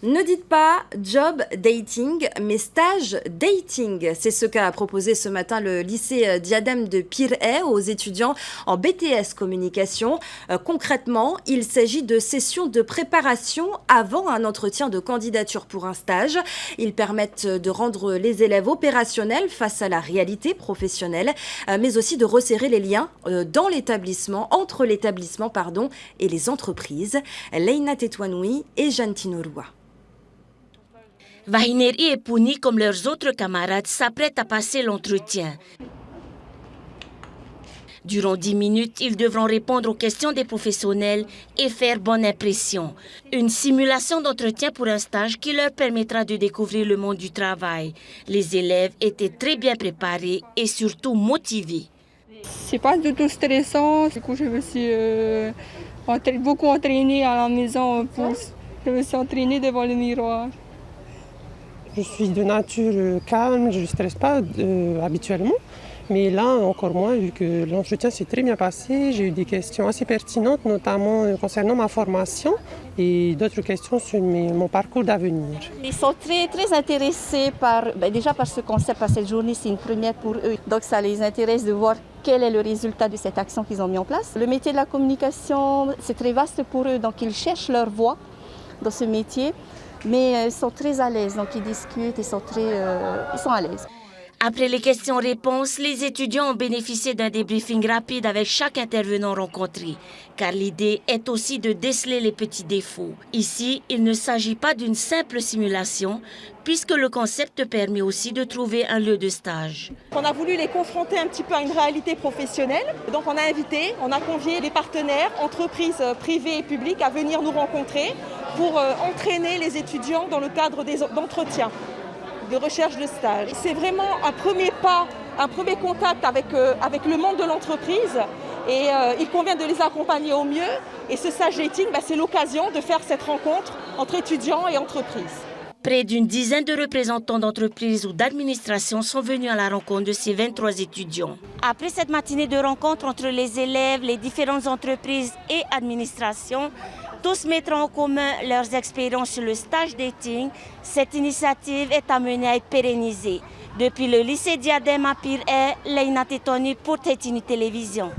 Ne dites pas job dating, mais stage dating. C'est ce qu'a proposé ce matin le lycée Diadème de Pirée aux étudiants en BTS communication. Concrètement, il s'agit de sessions de préparation avant un entretien de candidature pour un stage. Ils permettent de rendre les élèves opérationnels face à la réalité professionnelle, mais aussi de resserrer les liens entre l'établissement et les entreprises. Leïna Tetouanoui et Jantino Roua. Vahineri et Pouni, comme leurs autres camarades, s'apprêtent à passer l'entretien. Durant 10 minutes, ils devront répondre aux questions des professionnels et faire bonne impression. Une simulation d'entretien pour un stage qui leur permettra de découvrir le monde du travail. Les élèves étaient très bien préparés et surtout motivés. C'est pas du tout stressant. Du coup, je me suis beaucoup entraînée à la maison. Je me suis entraînée devant le miroir. Je suis de nature calme, je ne stresse pas habituellement. Mais là, encore moins, vu que l'entretien s'est très bien passé, j'ai eu des questions assez pertinentes, notamment concernant ma formation et d'autres questions sur mon parcours d'avenir. Ils sont très intéressés déjà par ce concept, parce que cette journée, c'est une première pour eux. Donc ça les intéresse de voir quel est le résultat de cette action qu'ils ont mis en place. Le métier de la communication, c'est très vaste pour eux, donc ils cherchent leur voie dans ce métier. Mais ils sont très à l'aise, donc ils discutent, ils sont à l'aise. Après les questions-réponses, les étudiants ont bénéficié d'un débriefing rapide avec chaque intervenant rencontré, car l'idée est aussi de déceler les petits défauts. Ici, il ne s'agit pas d'une simple simulation, puisque le concept permet aussi de trouver un lieu de stage. On a voulu les confronter un petit peu à une réalité professionnelle. Donc on a convié les partenaires, entreprises privées et publiques à venir nous rencontrer pour entraîner les étudiants dans le cadre d'entretiens, de recherche de stage. C'est vraiment un premier pas, un premier contact avec le monde de l'entreprise et il convient de les accompagner au mieux. Et ce stage dating, c'est l'occasion de faire cette rencontre entre étudiants et entreprises. Près d'une dizaine de représentants d'entreprises ou d'administrations sont venus à la rencontre de ces 23 étudiants. Après cette matinée de rencontre entre les élèves, les différentes entreprises et administrations, tous mettront en commun leurs expériences sur le stage dating. Cette initiative est amenée à être pérennisée. Depuis le lycée Diadème à Pirée, Leïna Tetouanoui pour Tétini Télévision.